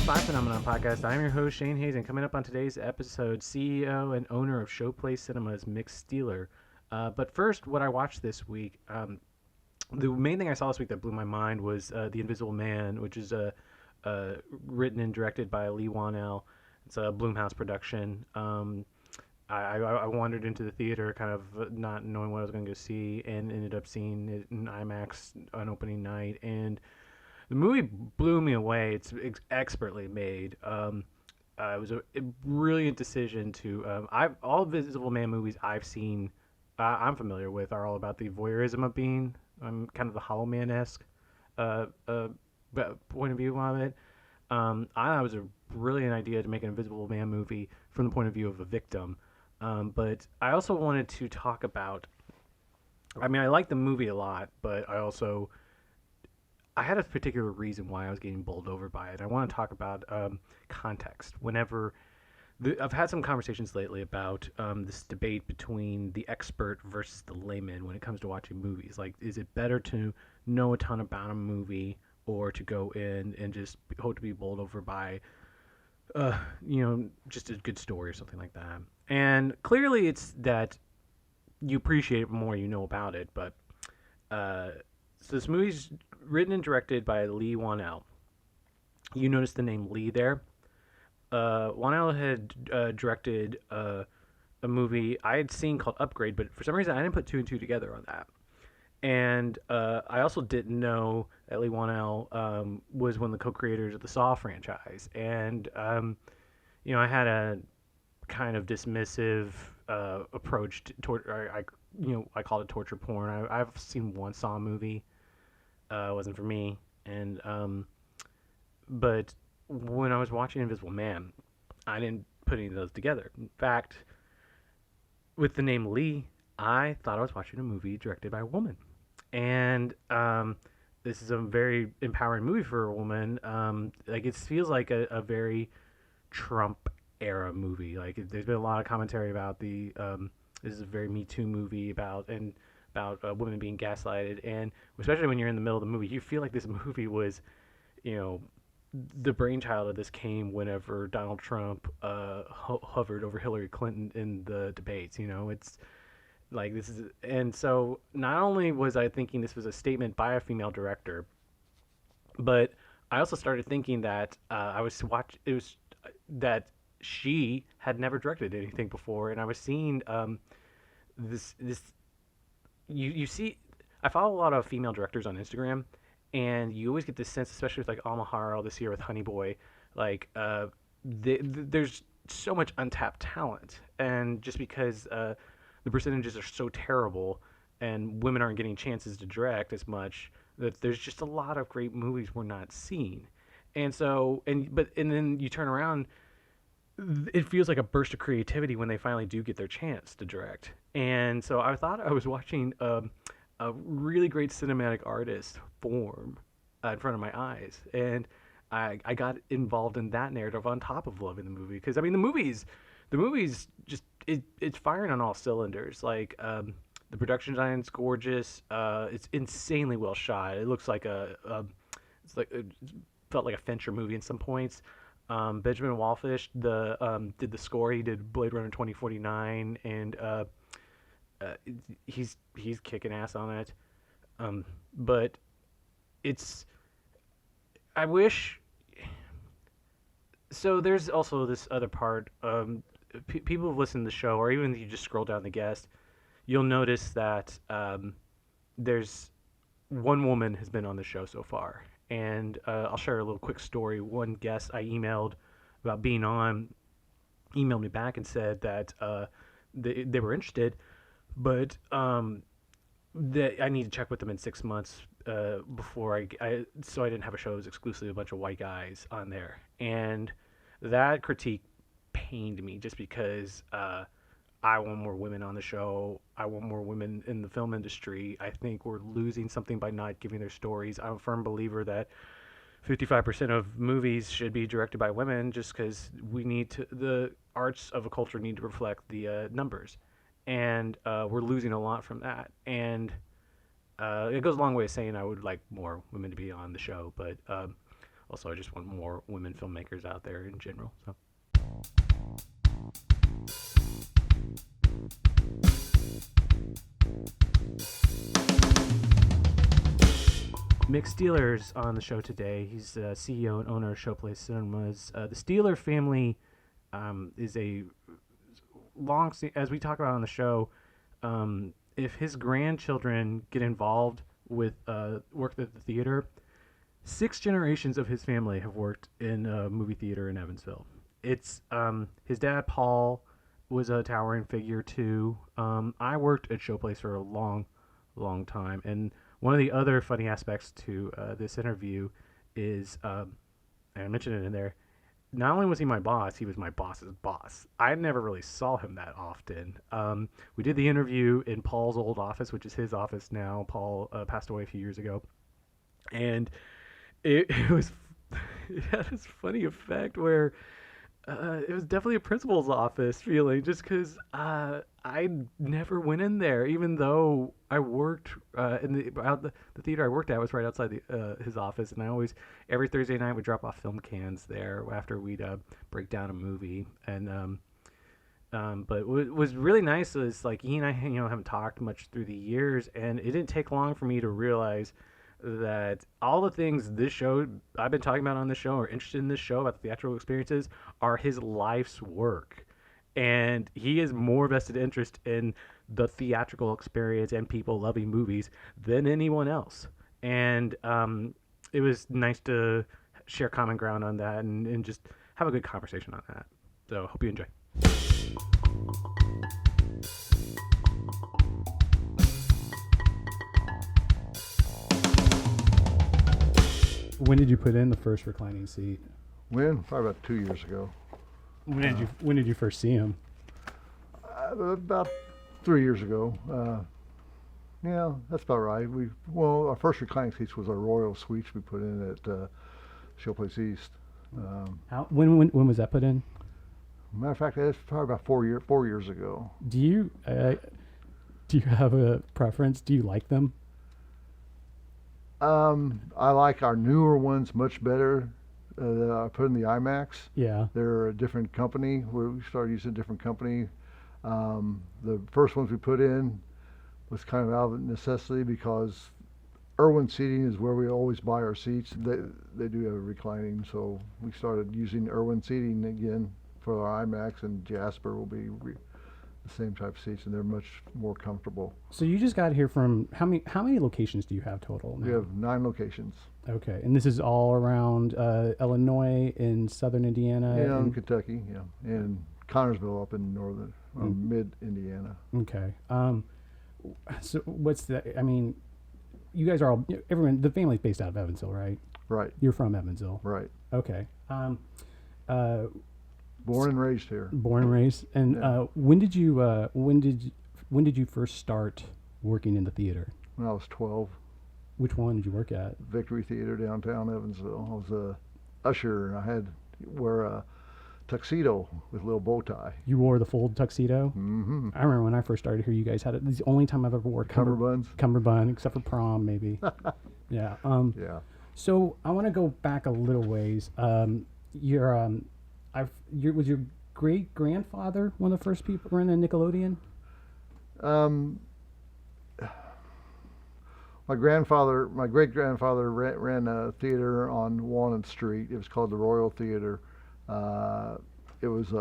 Spy Phenomenon Podcast. I'm your host, Shane Hayes, and coming up on today's episode, CEO and owner of Showplace Cinema is Mick Stieler. But first, what I watched this week, the main thing I saw this week that blew my mind was The Invisible Man, which is written and directed by Lee Wanell. It's a Blumhouse production. I wandered into the theater kind of not knowing what I was going to go see and ended up seeing it in IMAX on opening night. And the movie blew me away. It's expertly made. It was a brilliant decision to. All Invisible Man movies I've seen, I'm familiar with, are all about the voyeurism of being kind of the Hollow Man-esque point of view of it. I thought it was a brilliant idea to make an Invisible Man movie from the point of view of a victim. But I also wanted to talk about. I mean, I like the movie a lot, but I had a particular reason why I was getting bowled over by it. I want to talk about context. I've had some conversations lately about this debate between the expert versus the layman when it comes to watching movies. Like, is it better to know a ton about a movie or to go in and just hope to be bowled over by, just a good story or something like that? And clearly, it's that you appreciate it more you know about it. But so this movie's written and directed by Lee Wanell. You notice the name Lee there. Wanell had directed a movie I had seen called Upgrade, but for some reason I didn't put two and two together on that. And I also didn't know that Lee Wanell was one of the co-creators of the Saw franchise. And I had a kind of dismissive approach toward. I called it torture porn. I've seen one Saw movie. It wasn't for me. And but when I was watching Invisible Man, I didn't put any of those together. In fact, with the name Lee, I thought I was watching a movie directed by a woman. And this is a very empowering movie for a woman. It feels like a very Trump era movie. Like, there's been a lot of commentary about this is a very Me Too movie about women being gaslighted, and especially when you're in the middle of the movie, you feel like this movie was, the brainchild of this came whenever Donald Trump hovered over Hillary Clinton in the debates. It's like this is, and so not only was I thinking this was a statement by a female director, but I also started thinking that it was that she had never directed anything before, and I was seeing this you see, I follow a lot of female directors on Instagram, and you always get this sense, especially with like Alma Harrell this year with Honey Boy, like there's so much untapped talent, and just because the percentages are so terrible and women aren't getting chances to direct as much, that there's just a lot of great movies we're not seeing. And so and then you turn around, it feels like a burst of creativity when they finally do get their chance to direct. And so I thought I was watching a really great cinematic artist form in front of my eyes, and I got involved in that narrative on top of loving the movie, because I mean the movie's just it's firing on all cylinders. Like, the production design's gorgeous. It's insanely well shot. It looks like it felt like a Fincher movie in some points. Benjamin Wallfish did the score. He did Blade Runner 2049, and he's kicking ass on it. But I wish. So there's also this other part. People who've listened to the show, or even if you just scroll down the guest, you'll notice that there's one woman has been on the show so far. And I'll share a little quick story. One guest I emailed about being on emailed me back and said that they were interested, but that I need to check with them in 6 months before so I didn't have a show that was exclusively a bunch of white guys on there. And that critique pained me, just because I want more women on the show. I want more women in the film industry. I think we're losing something by not giving their stories. I'm a firm believer that 55% of movies should be directed by women, just because the arts of a culture need to reflect the numbers. And we're losing a lot from that. And it goes a long way of saying I would like more women to be on the show. But Also, I just want more women filmmakers out there in general. So. Mick Stieler's on the show today. He's the CEO and owner of Showplace Cinemas. The Stieler family is a long, as we talk about on the show, if his grandchildren get involved with work at the theater, 6 generations of his family have worked in a movie theater in Evansville. It's his dad, Paul, was a towering figure too. I worked at Showplace for a long time, and one of the other funny aspects to this interview is, and I mentioned it in there, not only was he my boss, he was my boss's boss. I never really saw him that often. We did the interview in Paul's old office, which is his office now. Paul passed away a few years ago. And it had this funny effect where it was definitely a principal's office feeling, just because I never went in there, even though I worked in the theater I worked at was right outside his office, and I always every Thursday night would drop off film cans there after we'd break down a movie. And but what was really nice is, like, he and I haven't talked much through the years, and it didn't take long for me to realize that all the things this show I've been talking about on this show, or interested in this show about the theatrical experiences, are his life's work. And he has more vested interest in the theatrical experience and people loving movies than anyone else. And it was nice to share common ground on that and just have a good conversation on that. So hope you enjoy. When did you put in the first reclining seat? When? Probably about 2 years ago. When did you first see him? About 3 years ago. Yeah, that's about right. Our first reclining seats was our Royal Suites we put in at Showplace East. When was that put in? Matter of fact, that's probably about 4 years ago. Do you have a preference? Do you like them? I like our newer ones much better. That I put in the IMAX. Yeah. They're a different company. We started using a different company. The first ones we put in was kind of out of necessity because Irwin Seating is where we always buy our seats. They do have reclining, so we started using Irwin Seating again for our IMAX, and Jasper will be the same type of seats, and they're much more comfortable. So you just got here from how many locations do you have total now? We have 9 locations. Okay, and this is all around Illinois, in southern Indiana? Yeah, in Kentucky, yeah, and Connorsville up in northern, mid-Indiana. Okay. So what's the, I mean, you guys are all, everyone, the family's based out of Evansville, right? Right. You're from Evansville? Right. Okay. Born and raised here. Born and raised. And yeah. When did you first start working in the theater? When I was 12. Which one did you work at? Victory Theater, downtown Evansville. I was a usher, and I had to wear a tuxedo with a little bow tie. You wore the full tuxedo? Mm-hmm. I remember when I first started here, you guys had it. This is the only time I've ever wore cummerbund, except for prom, maybe. Yeah. Yeah. So I want to go back a little ways. Was your great grandfather one of the first people who ran the Nickelodeon? My great grandfather ran a theater on Walnut Street. It was called the Royal Theater. It was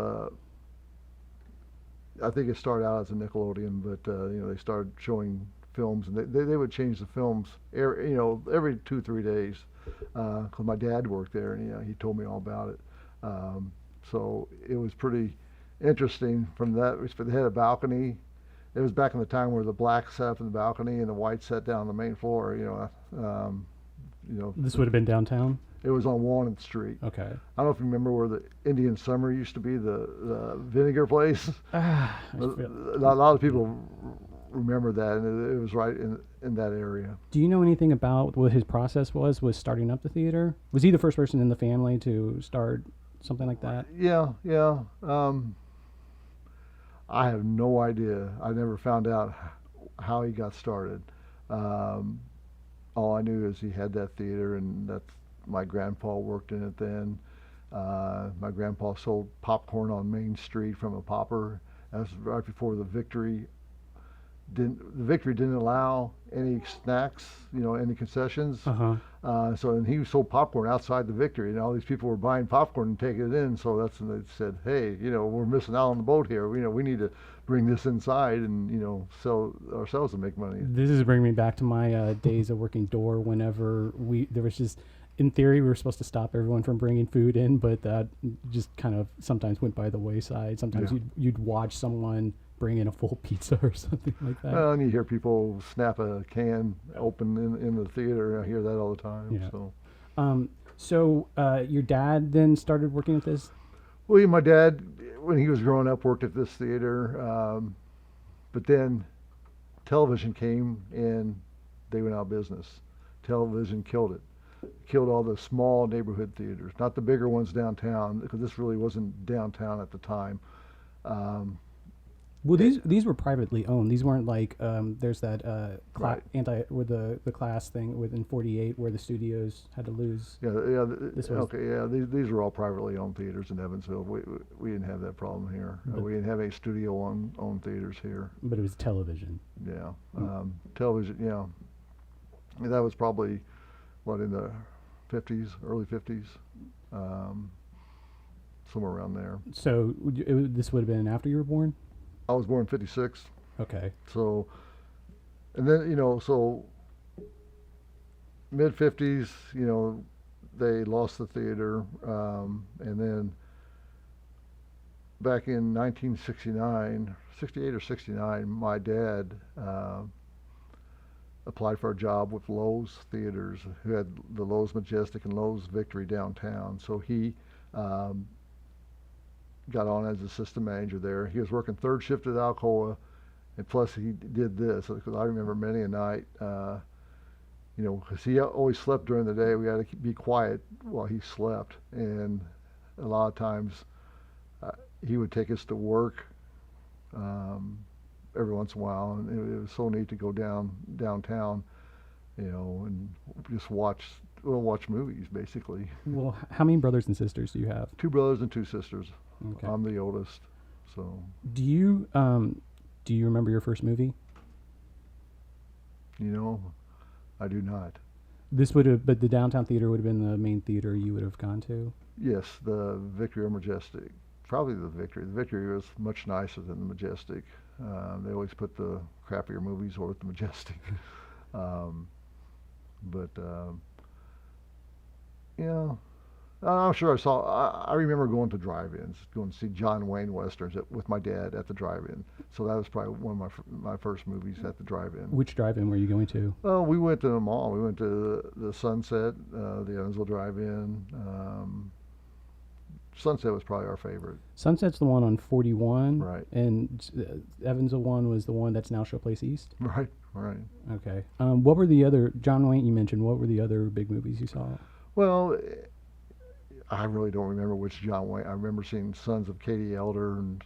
I think it started out as a Nickelodeon, but they started showing films, and they would change the films every 2-3 days. Because my dad worked there, and he told me all about it. So it was pretty interesting. From that, they had a balcony. It was back in the time where the blacks sat up in the balcony and the whites sat down on the main floor. This would have been downtown? It was on Walnut Street. Okay. I don't know if you remember where the Indian Summer used to be, the vinegar place. A lot of people remember that, and it was right in that area. Do you know anything about what his process was starting up the theater? Was he the first person in the family to start something like that? Yeah. I have no idea. I never found out how he got started. All I knew is he had that theater, and My grandpa worked in it then. My grandpa sold popcorn on Main Street from a popper. That was right before the Victory didn't allow any snacks, any concessions. And he sold popcorn outside the Victory, and all these people were buying popcorn and taking it in. So that's when they said, "Hey, we're missing out on the boat here. We need to bring this inside and sell ourselves and make money." This is bringing me back to my days of working door. Whenever there was just, in theory, we were supposed to stop everyone from bringing food in, but that just kind of sometimes went by the wayside. Sometimes you'd watch someone bring in a full pizza or something like that. Well, and you hear people snap a can open in the theater. I hear that all the time. Yeah. So your dad then started working at this? Well, my dad, when he was growing up, worked at this theater. But then television came and they went out of business. Television killed it. Killed all the small neighborhood theaters, not the bigger ones downtown, because this really wasn't downtown at the time. Well, these were privately owned. These weren't like there's that Right. with the class thing within 48 where the studios had to lose. These were all privately owned theaters in Evansville. We didn't have that problem here. We didn't have any studio owned theaters here. But it was television. Yeah, television. Yeah, that was probably in the 50s, early 50s, somewhere around there. So this would have been after you were born? I was born in 56. Okay. So, and then, so mid 50s, they lost the theater. And then back in 1969, 68 or 69, my dad applied for a job with Lowe's Theaters, who had the Lowe's Majestic and Lowe's Victory downtown. So he got on as assistant manager there. He was working third shift at Alcoa, and plus he did this, because I remember many a night, because he always slept during the day. We had to be quiet while he slept, and a lot of times he would take us to work every once in a while, and it was so neat to go downtown, and just watch movies, basically. Well, how many brothers and sisters do you have? 2 brothers and 2 sisters. Okay. I'm the oldest, so. Do you remember your first movie? I do not. But the downtown theater would have been the main theater you would have gone to? Yes, the Victory or Majestic. Probably the Victory. The Victory was much nicer than the Majestic. They always put the crappier movies over at the Majestic. I'm sure I remember going to drive-ins, going to see John Wayne westerns with my dad at the drive-in. So that was probably one of my first movies at the drive-in. Which drive-in were you going to? Well, we went to them all. We went to the Sunset, the Evansville drive-in. Sunset was probably our favorite. Sunset's the one on 41. Right. And Evansville one was the one that's now Showplace East? Right. Okay. What were the other, John Wayne you mentioned, what were the other big movies you saw? Well, I really don't remember which John Wayne. I remember seeing Sons of Katie Elder, and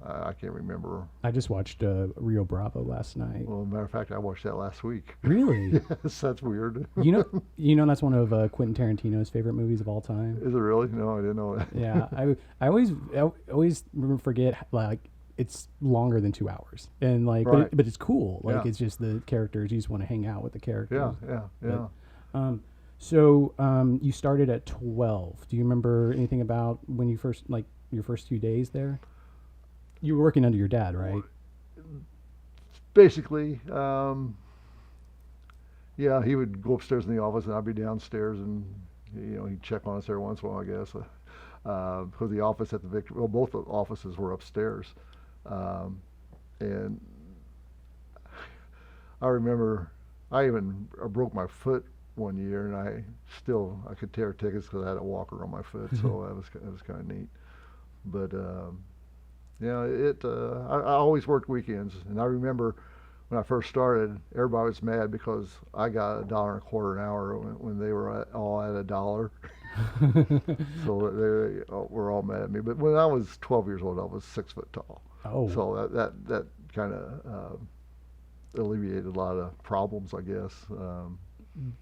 I can't remember. I just watched Rio Bravo last night. Well, matter of fact, I watched that last week. Really? Yes, that's weird. You know that's one of Quentin Tarantino's favorite movies of all time. Is it really? No, I didn't know that. Yeah, I always forget, like, it's longer than 2 hours, and like, Right. but it's cool. Like, Yeah. it's just the characters. You just want to hang out with the characters. Yeah. So you started at 12. Do you remember anything about when you first, like, your first few days there? You were working under your dad, right? Basically, yeah, he would go upstairs in the office, and I'd be downstairs, and he'd check on us every once in a while, I guess, because the office at the Victory, well, both the offices were upstairs, and I remember I even broke my foot one year, and I could tear tickets because I had a walker on my foot, so that was kind of neat. But I always worked weekends, and I remember when I first started, everybody was mad because I got $1.25 an hour when they were all at $1. So they were all mad at me. But when I was 12 years old, I was 6 foot tall. Oh. So that kind of alleviated a lot of problems, I guess.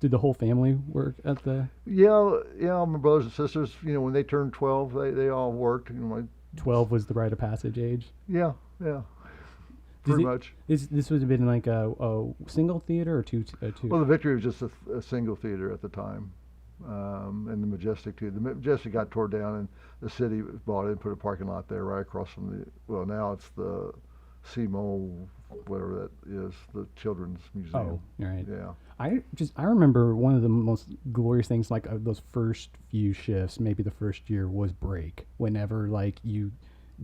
Did the whole family work at the Yeah. My brothers and sisters, when they turned 12, they all worked. 12 was the rite of passage age? Yeah, pretty much. This would have been like a single theater or two? Well, the Victory was just a single theater at the time, and the Majestic too. The Majestic got tore down, and the city bought it and put a parking lot there right across from well, now it's the CMO, whatever that is, the Children's Museum. Oh, right. Yeah. I remember one of the most glorious things, like those first few shifts, maybe the first year, was break. Whenever like you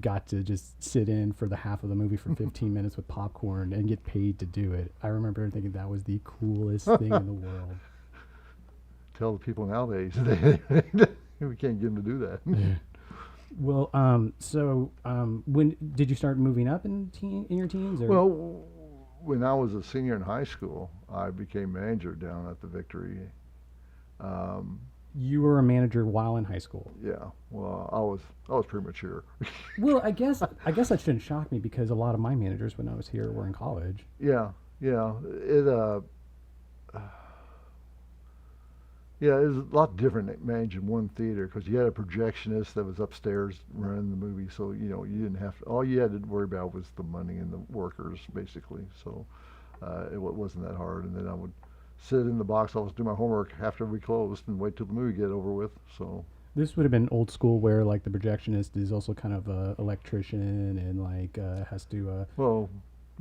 got to just sit in for the half of the movie for 15 minutes with popcorn and get paid to do it. I remember thinking that was the coolest thing in the world. Tell the people nowadays we can't get them to do that. Well, when did you start moving up in your teens? Or? Well, when I was a senior in high school, I became manager down at the Victory. You were a manager while in high school. Yeah. Well, I was premature. Well, I guess that shouldn't shock me, because a lot of my managers when I was here were in college. Yeah. Yeah, it was a lot different managing one theater, because you had a projectionist that was upstairs running the movie, so you didn't have to. All you had to worry about was the money and the workers, basically. So it wasn't that hard. And then I would sit in the box office, do my homework after we closed, and wait till the movie get over with. So this would have been old school, where like the projectionist is also kind of a electrician and like has to. Well,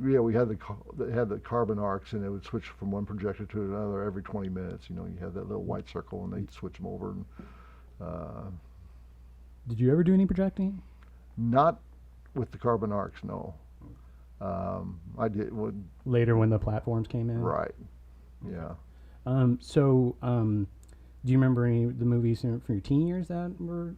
yeah, we had the carbon arcs, and it would switch from one projector to another every 20 minutes. You had that little white circle, and they'd switch them over. And did you ever do any projecting? not with the carbon arcs, no. I did. Later, when the platforms came in. Right. Yeah. Do you remember any of the movies from your teen years that were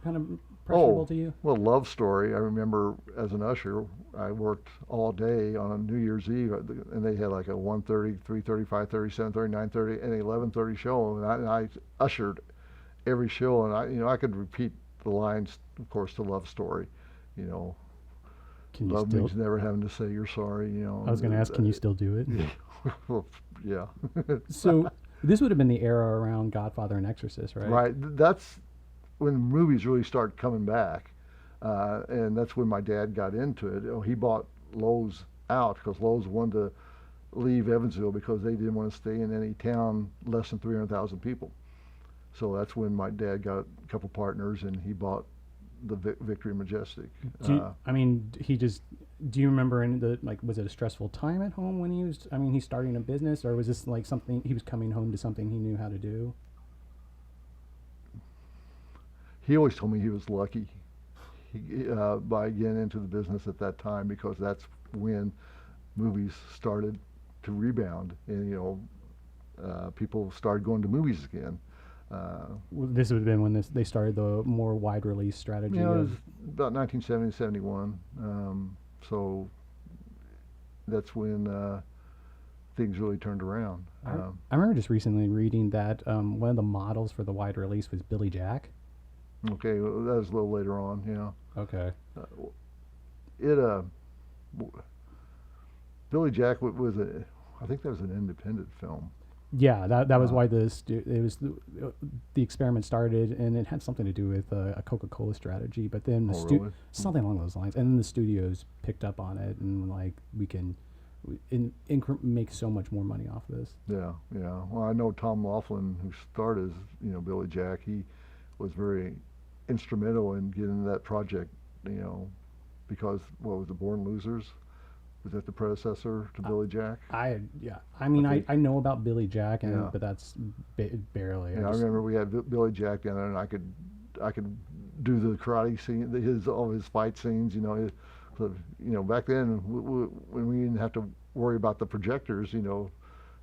kind of impressionable to you? Well, Love Story. I remember as an usher, I worked all day on a New Year's Eve, and they had like a 1:30, 3:30, 5:30, 7:30, 9:30, and 11:30 show, and I ushered every show, and I could repeat the lines, of course, to Love Story. Love means never having to say you're sorry. I was going to ask, can you still do it? Well, yeah. So this would have been the era around Godfather and Exorcist, right? Right. That's when movies really start coming back, and that's when my dad got into it. He bought Lowe's out because Lowe's wanted to leave Evansville because they didn't want to stay in any town less than 300,000 people. So that's when my dad got a couple partners, and he bought the Victory Majestic. Do you remember was it a stressful time at home when he's starting a business, or was this like something he was coming home to, something he knew how to do? He always told me he was lucky by getting into the business at that time, because that's when movies started to rebound, and people started going to movies again. This would have been when they started the more wide release strategy. It was about 1970, 71. So that's when things really turned around. I remember just recently reading that one of the models for the wide release was Billy Jack. Okay, well, that was a little later on, Okay. Billy Jack was I think that was an independent film. Yeah, that was why the experiment started, and it had something to do with a Coca-Cola strategy. But then really? Something along those lines, and then the studios picked up on it, and like we can make so much more money off of this. Yeah. Well, I know Tom Laughlin, who started as Billy Jack. He was very instrumental in getting that project. Because what was it, Born Losers? Was that the predecessor to Billy Jack? I know about Billy Jack, but that's barely. Yeah, I remember we had Billy Jack down there, and I could do the karate scene, all his fight scenes. Back then when we didn't have to worry about the projectors, there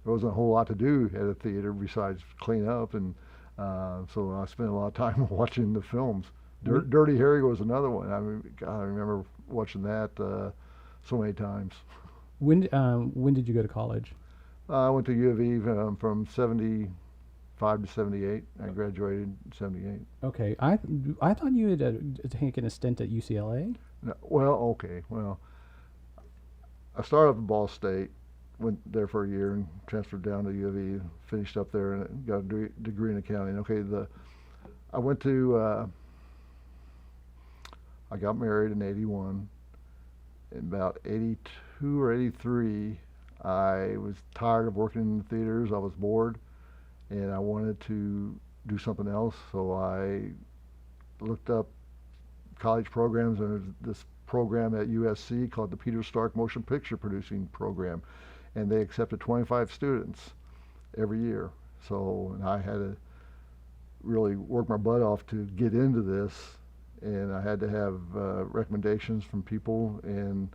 wasn't a whole lot to do at a theater besides clean up, and so I spent a lot of time watching the films. Dirty Harry was another one. I mean, God, I remember watching that so many times. When did you go to college? I went to U of E from 75 to 78. I graduated in 78. Okay, I thought you had taken a stint at UCLA. No, well, okay. Well, I started up at Ball State, went there for a year and transferred down to U of E, finished up there and got a degree in accounting. Okay, I went to, I got married in 81. In about 82 or 83, I was tired of working in the theaters. I was bored, and I wanted to do something else. So I looked up college programs, and there's this program at USC called the Peter Stark Motion Picture Producing Program, and they accepted 25 students every year. So, and I had to really work my butt off to get into this, and I had to have recommendations from people. And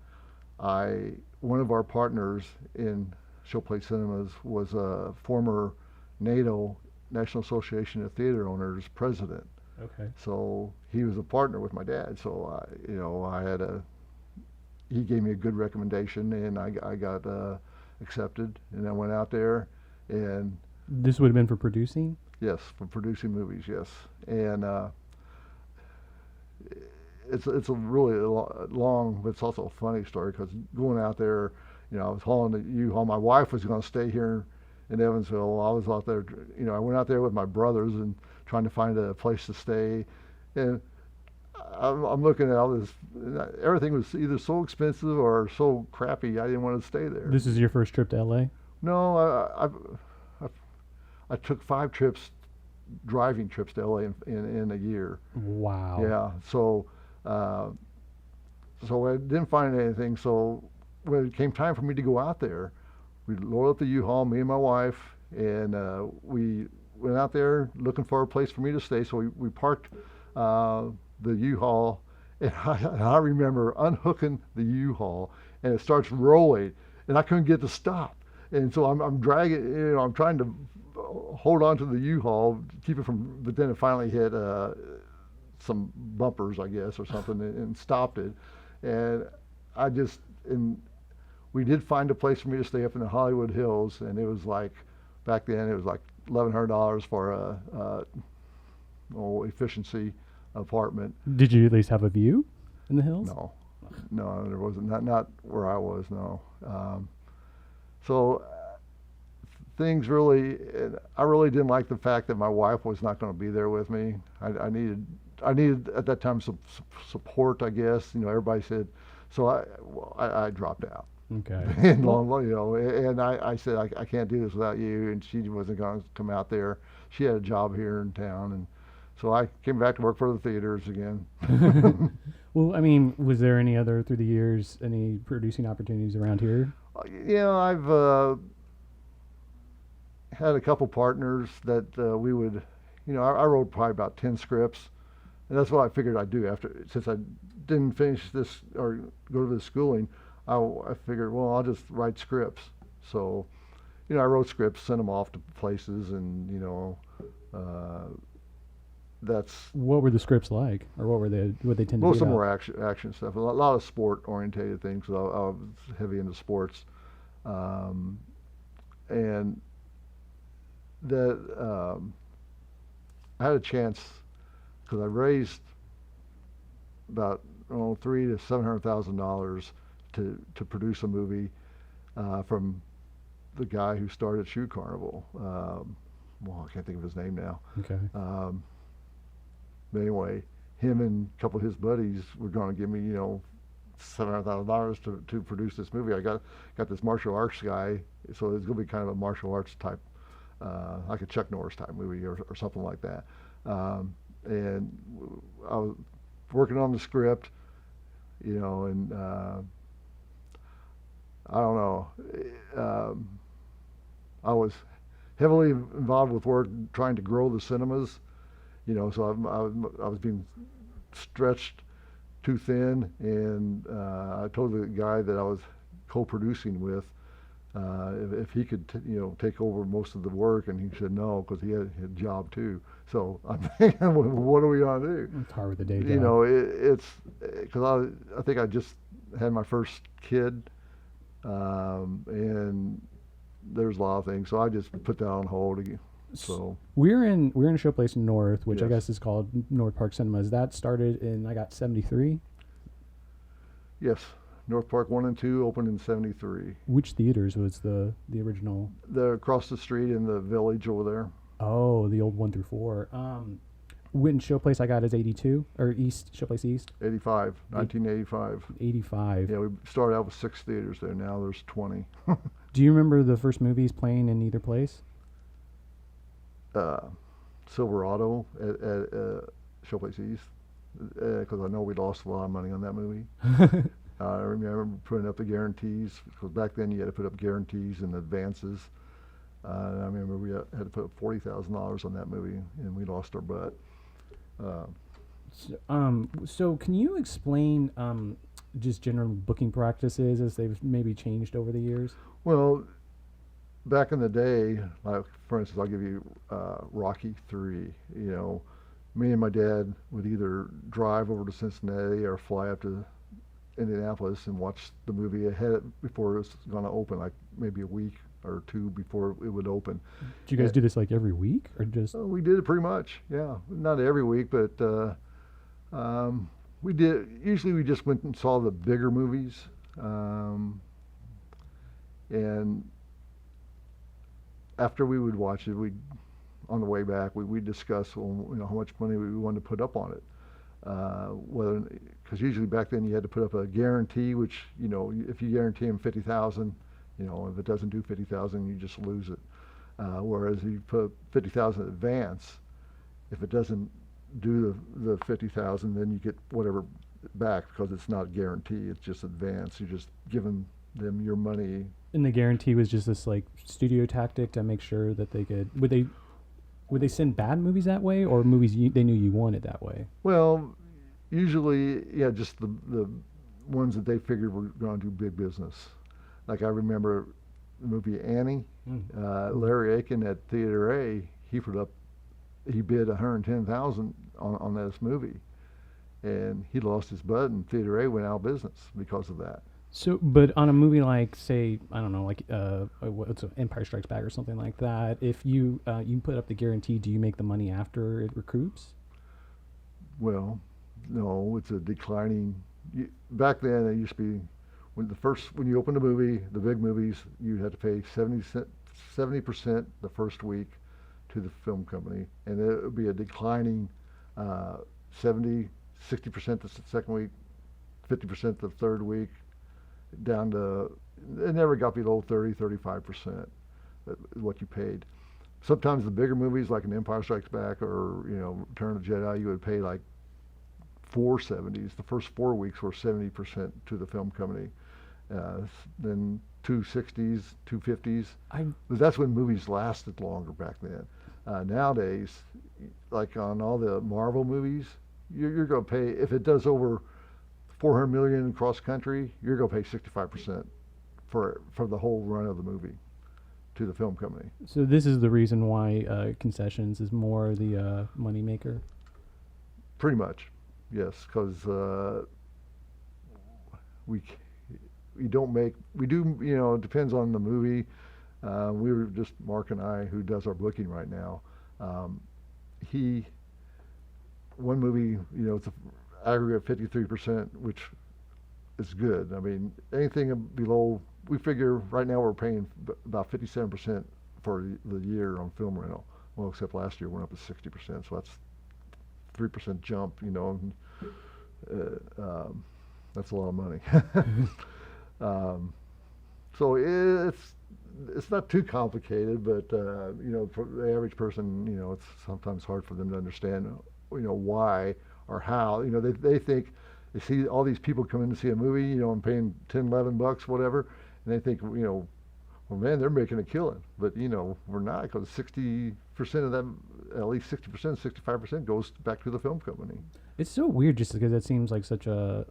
one of our partners in Showplace Cinemas was a former NATO, National Association of Theater Owners president. Okay. So he was a partner with my dad. So he gave me a good recommendation, and I got accepted, and I went out there, and this would have been for producing? yes, for producing movies, yes. And it's a really long, but it's also a funny story, because going out there, I was hauling the U-Haul. My wife was going to stay here in Evansville. I was out there, I went out there with my brothers and trying to find a place to stay. And I'm looking at all this, everything was either so expensive or so crappy, I didn't want to stay there. This is your first trip to LA? No, I took 5 driving trips to LA in a year. Wow. Yeah, so I didn't find anything. So when it came time for me to go out there, we loaded up the U-Haul, me and my wife, and we went out there looking for a place for me to stay. So we parked the U-Haul, and I remember unhooking the U-Haul, and it starts rolling, and I couldn't get to stop. And so I'm dragging, I'm trying to hold on to the U-Haul, keep it from, but then it finally hit some bumpers, I guess, or something, and stopped it. And we did find a place for me to stay up in the Hollywood Hills, and it was like, back then, it was like $1,100 for a efficiency apartment. Did you at least have a view in the hills? No, there wasn't. Not where I was. No. So things really, I really didn't like the fact that my wife was not going to be there with me. I needed at that time some support, I guess. Everybody said, so I dropped out. Okay. And and I said, I can't do this without you. And she wasn't going to come out there. She had a job here in town, and so I came back to work for the theaters again. Well, I mean, was there through the years, any producing opportunities around here? I've had a couple partners that we would, I wrote probably about 10 scripts, and that's what I figured I'd do since I didn't finish this or go to the schooling. I figured, well, I'll just write scripts. So, I wrote scripts, sent them off to places, and that's. What were the scripts like, or what they tend to be? Most of them were action stuff. A lot of sport orientated things. I was heavy into sports, and that I had a chance because I raised about $300,000 to $700,000 to produce a movie from the guy who started Shoe Carnival. I can't think of his name now. Okay. But anyway, him and a couple of his buddies were going to give me, $700,000 to produce this movie. I got this martial arts guy, so it's going to be kind of a martial arts type, like a Chuck Norris type movie or something like that. And I was working on the script, and I don't know. I was heavily involved with work trying to grow the cinemas, so I was being stretched too thin, and I told the guy that I was co-producing with if he could take over most of the work, and he said no, because he had a job too. So I'm thinking, what are we gonna do? It's hard with the day job. It's because I think I just had my first kid, and there's a lot of things, so I just put that on hold again. So we're in Showplace North, which I Yes. guess is called North Park Cinemas. That started in 73. Yes, North Park 1 and 2 opened in 73. Which theaters was the original? The across the street in the village over there. Oh, the old 1 through 4. When Showplace I got is 82 or East Showplace East. 1985. 85. Yeah, we started out with 6 theaters there. Now there's 20. Do you remember the first movies playing in either place? Silverado at Showplace East, because I know we lost a lot of money on that movie. I remember putting up the guarantees, because back then you had to put up guarantees and advances. And I remember we had to put up $40,000 on that movie, and we lost our butt. So can you explain just general booking practices as they've maybe changed over the years? Well, back in the day, like for instance, I'll give you Rocky 3. You know, me and my dad would either drive over to Cincinnati or fly up to Indianapolis and watch the movie ahead before it was going to open, like maybe a week or two before it would open. Do you guys do this like every week or just? We did it pretty much, yeah. Not every week, but we did. Usually, we just went and saw the bigger movies, and after we would watch it, on the way back, we'd discuss, well, you know, how much money we wanted to put up on it. Whether, because usually back then you had to put up a guarantee, which, you know, if you guarantee them 50,000, you know, if it doesn't do 50,000, you just lose it. Whereas you put 50,000 advance, if it doesn't do the 50,000, then you get whatever back, because it's not a guarantee, it's just advance. You're just giving them your money. And the guarantee was just this like studio tactic to make sure that they could. Would they send bad movies that way, or movies they knew you wanted that way? Well, usually, yeah, just the ones that they figured were going to do big business. Like I remember the movie Annie. Larry Aiken at Theater A, he bid $110,000 on this movie, and he lost his butt, and Theater A went out of business because of that. So, but on a movie like, say, I don't know, like what's Empire Strikes Back or something like that, if you put up the guarantee, do you make the money after it recoups? Well, no, it's a declining. Back then, it used to be when you opened a movie, the big movies, you had to pay 70% the first week to the film company, and it would be a declining 60% the second week, 50% the third week, down to, it never got below 35% what you paid. Sometimes the bigger movies like an Empire Strikes Back or, you know, Return of the Jedi, you would pay like 470s. The first 4 weeks were 70% to the film company. Then 260s, 250s. But that's when movies lasted longer back then. Nowadays, like on all the Marvel movies, you're going to pay, if it does over 400 million cross country, you're going to pay 65% for the whole run of the movie to the film company. So this is the reason why concessions is more the money maker? Pretty much, yes, because we do, you know, it depends on the movie. We were just, Mark and I, who does our booking right now, one movie, you know, it's an aggregate 53%, which is good. I mean, anything below, we figure right now we're paying about 57% for the year on film rental. Well, except last year went up to 60%, so that's 3% jump, you know. That's a lot of money. So it's not too complicated, but you know, for the average person, you know, it's sometimes hard for them to understand, you know, why or how. You know, they think, they see all these people come in to see a movie, you know, and paying $10, $11, whatever, and they think, you know, well, man, they're making a killing. But, you know, we're not, because 60% of them, at least 60%, 65% goes back to the film company. It's so weird just because it seems like such a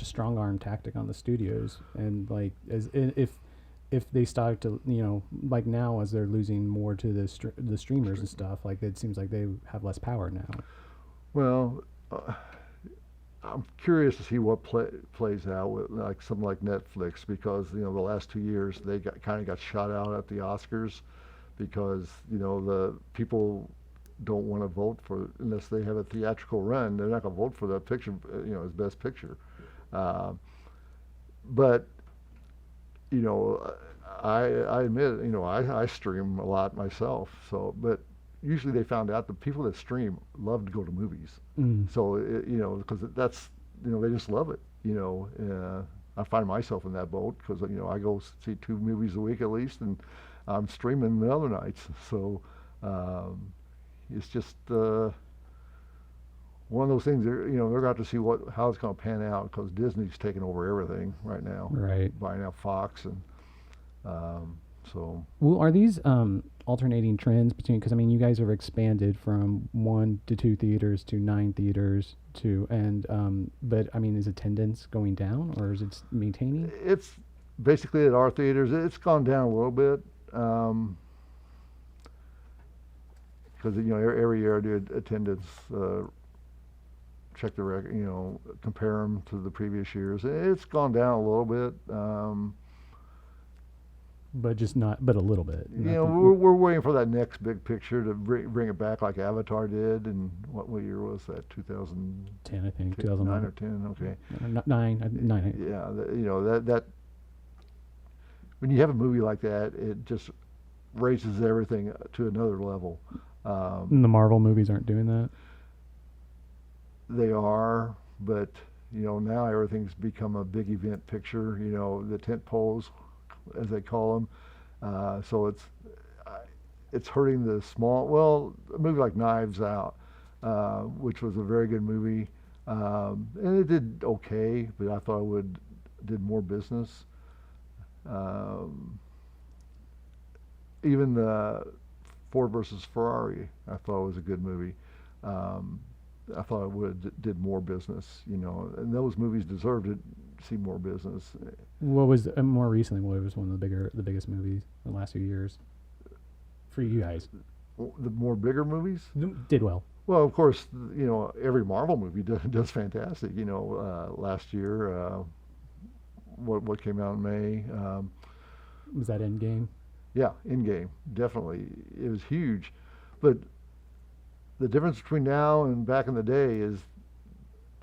strong arm tactic on the studios, and like if they start to, you know, like now as they're losing more to the streamers and stuff, like it seems like they have less power now. Well, I'm curious to see what plays out with like something like Netflix, because, you know, the last 2 years they kind of got shot out at the Oscars because, you know, the people don't want to vote for, unless they have a theatrical run, they're not going to vote for that picture, you know, as best picture. but you know, I admit, you know, I stream a lot myself. So, but usually they found out the people that stream love to go to movies. Mm. So, you know, because that's, you know, they just love it. You know, I find myself in that boat because, you know, I go see 2 movies a week at least, and I'm streaming the other nights. So, it's just one of those things. You know, they're going to have to see how it's going to pan out because Disney's taking over everything right now, Right. buying out Fox, and so. Well, are these alternating trends between? Because I mean, you guys have expanded from 1 to 2 theaters to 9 theaters to, and but I mean, is attendance going down or is it maintaining? It's basically at our theaters. It's gone down a little bit because you know every year I do attendance. Check the record, you know, compare them to the previous years. It's gone down a little bit. But just not, but a little bit. You know, we're waiting for that next big picture to bring it back like Avatar did. And what year was that? 2010, I think. 2009 2009 or 10? Okay. Nine. Yeah, you know that when you have a movie like that, it just raises everything to another level. And the Marvel movies aren't doing that. They are, but you know now everything's become a big event picture. You know, the tent poles, as they call them. So it's hurting the small. Well, a movie like Knives Out, which was a very good movie, and it did okay, but I thought it did more business. Even the Ford versus Ferrari, I thought was a good movie. I thought it did more business, you know, and those movies deserved to see more business. What was more recently? What was one of the biggest movies in the last few years for you guys? The more bigger movies Did well. Well, of course, you know every Marvel movie does fantastic. You know, last year, what came out in May? Was that Endgame? Yeah, Endgame, definitely. It was huge, but the difference between now and back in the day is,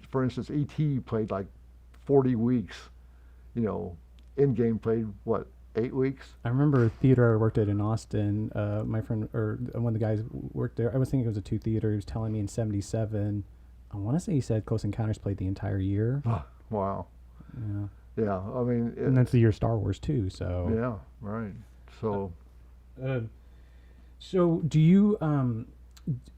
for instance, E.T. played like 40 weeks. You know, Endgame played, what, 8 weeks? I remember a theater I worked at in Austin. My friend, or one of the guys worked there. I was thinking it was a 2 theater. He was telling me in '77. I want to say he said Close Encounters played the entire year. Wow. Yeah. Yeah, I mean. And that's the year Star Wars too. So. Yeah, right. So. So do you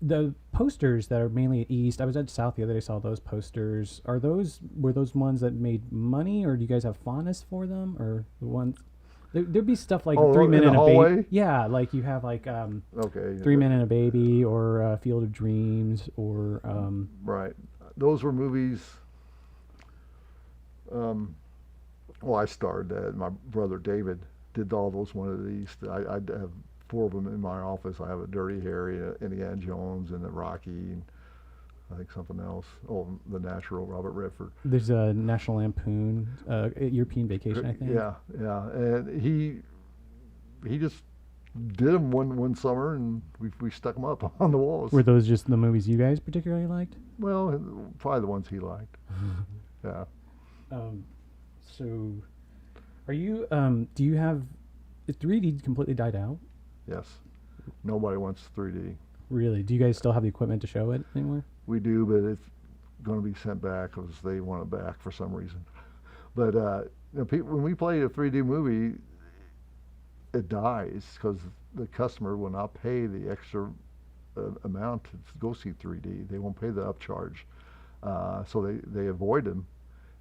the posters that are mainly at East? I was at South the other day. Saw those posters. Were those ones that made money, or do you guys have fondness for them, or the ones? There'd be stuff like 3 Men and a Baby. Yeah, like you have like okay. 3 Men and a Baby, or Field of Dreams, or right. Those were movies. Well, I starred that. My brother David did all those one of these. I have 4 of them in my office. I have a Dirty Harry, Indiana Jones, and a Rocky, and I think something else. Oh, The Natural, Robert Redford. There's a National Lampoon, European Vacation, I think. Yeah, and he just did them one summer, and we stuck them up on the walls. Were those just the movies you guys particularly liked? Well, probably the ones he liked. Yeah. So, are you? Do you have? Is 3D completely died out? Yes. Nobody wants 3D. Really? Do you guys still have the equipment to show it anymore? We do, but it's going to be sent back because they want it back for some reason. But you know, when we play a 3D movie, it dies because the customer will not pay the extra amount to go see 3D. They won't pay the upcharge, so they avoid them.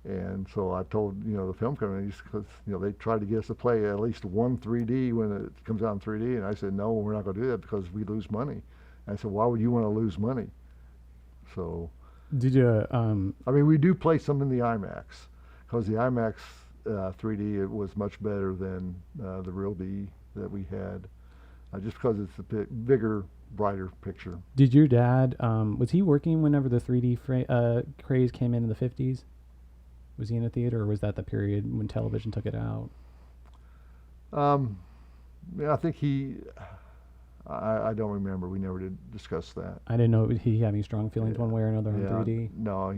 And so I told the film companies, because they tried to get us to play at least one 3D when it comes out in 3D, and I said no, we're not going to do that because we lose money. And I said, why would you want to lose money? So did you? I mean, we do play some in the IMAX because the IMAX 3D was much better than the real D that we had, just because it's a bit bigger, brighter picture. Did your dad? Was he working whenever the 3D craze came in the 50s? Was he in a theater, or was that the period when television took it out? Yeah, I think I don't remember. We never did discuss that. I didn't know he had any strong feelings one way or another on 3D. No,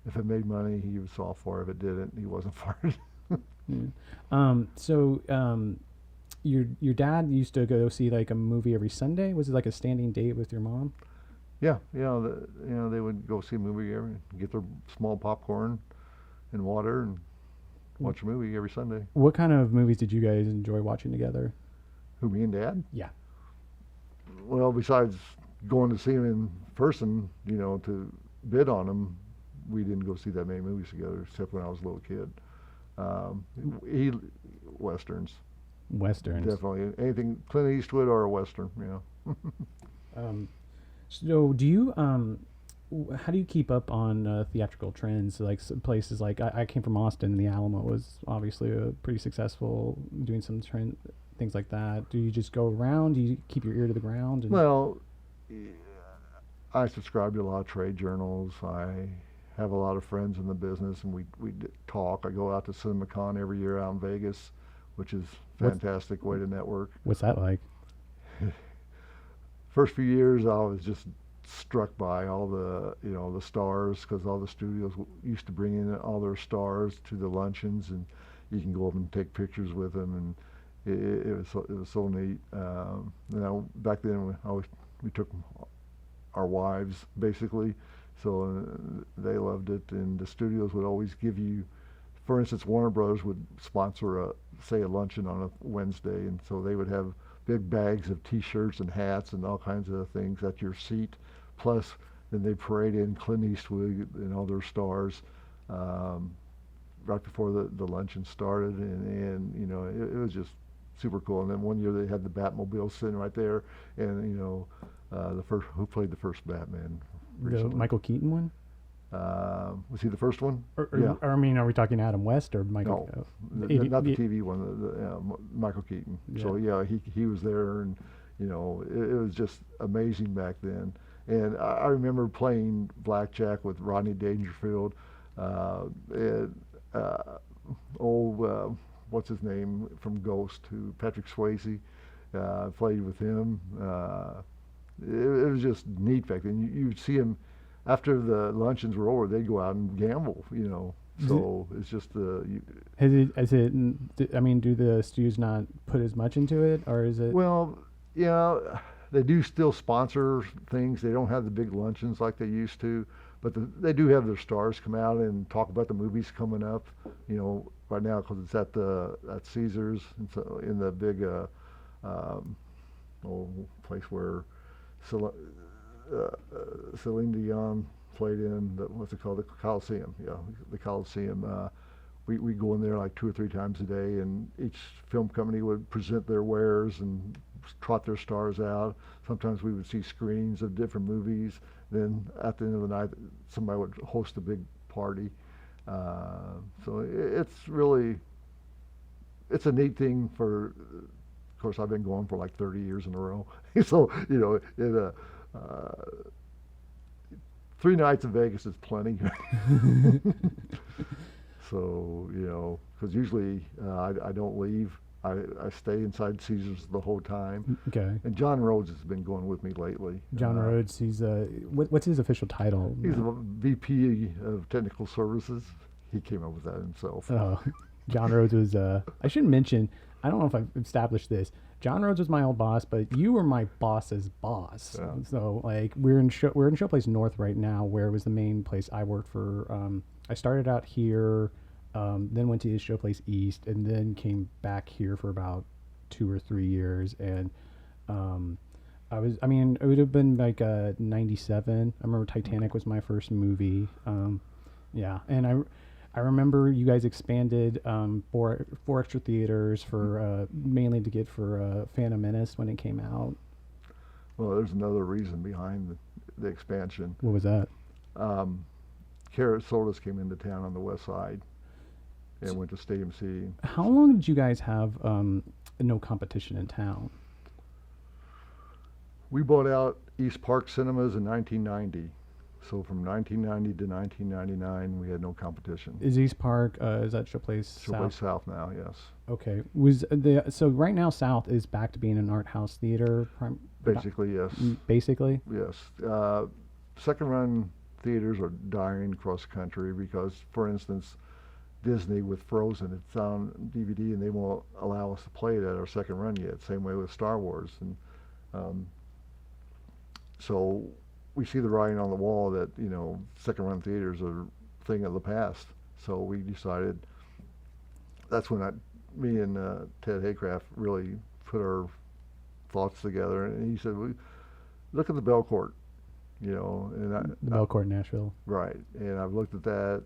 If it made money, he was all for it. If it didn't, he wasn't for it. Yeah. Your dad used to go see like a movie every Sunday. Was it like a standing date with your mom? Yeah, they would go see a movie get their small popcorn and water and watch a movie every Sunday. What kind of movies did you guys enjoy watching together? Who, me and Dad? Yeah. Well, besides going to see him in person, to bid on him, we didn't go see that many movies together, except when I was a little kid. He westerns. Westerns. Definitely anything Clint Eastwood or a western. So do you how do you keep up on theatrical trends? Like places like I came from Austin, and the Alamo was obviously pretty successful doing some things like that. Do you just go around? Do you keep your ear to the ground? Well, I subscribe to a lot of trade journals. I have a lot of friends in the business, and we talk. I go out to CinemaCon every year out in Vegas, which is a fantastic way to network. What's that like? First few years, I was just struck by all the stars, because all the studios used to bring in all their stars to the luncheons, and you can go up and take pictures with them, and it was so neat. Back then we took our wives basically, so they loved it, and the studios would always give you. For instance, Warner Brothers would sponsor a luncheon on a Wednesday, and so they would have big bags of T-shirts and hats and all kinds of things at your seat. Plus, then they parade in Clint Eastwood and all their stars right before the luncheon started, and it was just super cool. And then one year they had the Batmobile sitting right there, and who played the first Batman recently? The Michael Keaton one? Was he the first one? Yeah. Or, I mean, are we talking Adam West or Michael? No, not the TV one. Michael Keaton. Yeah. So yeah, he was there, and it was just amazing back then. And I remember playing blackjack with Rodney Dangerfield, what's his name from Ghost, Patrick Swayze. Played with him. It was just neat back then. You'd see him. After the luncheons were over, they'd go out and gamble, So it's just I mean, do the studios not put as much into it, or is it? Well, they do still sponsor things. They don't have the big luncheons like they used to, but they do have their stars come out and talk about the movies coming up. Right now, because it's at Caesars, and so in the big place where Celine Dion played in what's it called, the Coliseum. Yeah, the Coliseum. We go in there like 2 or 3 times a day, and each film company would present their wares and trot their stars out. Sometimes we would see screens of different movies. Then at the end of the night, somebody would host a big party. So it's a neat thing for. Of course, I've been going for like 30 years in a row. So 3 nights in Vegas is plenty. So, because usually I don't leave. I stay inside Caesars the whole time. Okay. And John Rhodes has been going with me lately. John Rhodes, he's what's his official title? He's a VP of Technical Services. He came up with that himself. Oh, John Rhodes was. I should mention. I don't know if I've established this. John Rhodes was my old boss, but you were my boss's boss. Yeah. So like we're in Showplace North right now, where it was the main place I worked for. I started out here, then went to Showplace East, and then came back here for about 2 or 3 years. And it would have been like 97. I remember Titanic was my first movie. Yeah, and I remember you guys expanded 4 extra theaters for mainly to get for Phantom Menace when it came out. Well, there's another reason behind the expansion. What was that? Carrot Sodas came into town on the west side and went to Stadium Seating. How long did you guys have no competition in town? We bought out East Park Cinemas in 1990. So from 1990 to 1999, we had no competition. Is East Park, is that Showplace South? Showplace South now, yes. Okay. So right now South is back to being an art house theater? Basically, yes. Basically? Yes. Second run theaters are dying across the country because, for instance, Disney with Frozen, it's on DVD and they won't allow us to play it at our second run yet. Same way with Star Wars. And so we see the writing on the wall that, second run theaters are a thing of the past. So we decided, that's when me and Ted Haycraft really put our thoughts together. And he said, look at the Belcourt, and the Belcourt in Nashville. Right. And I've looked at that,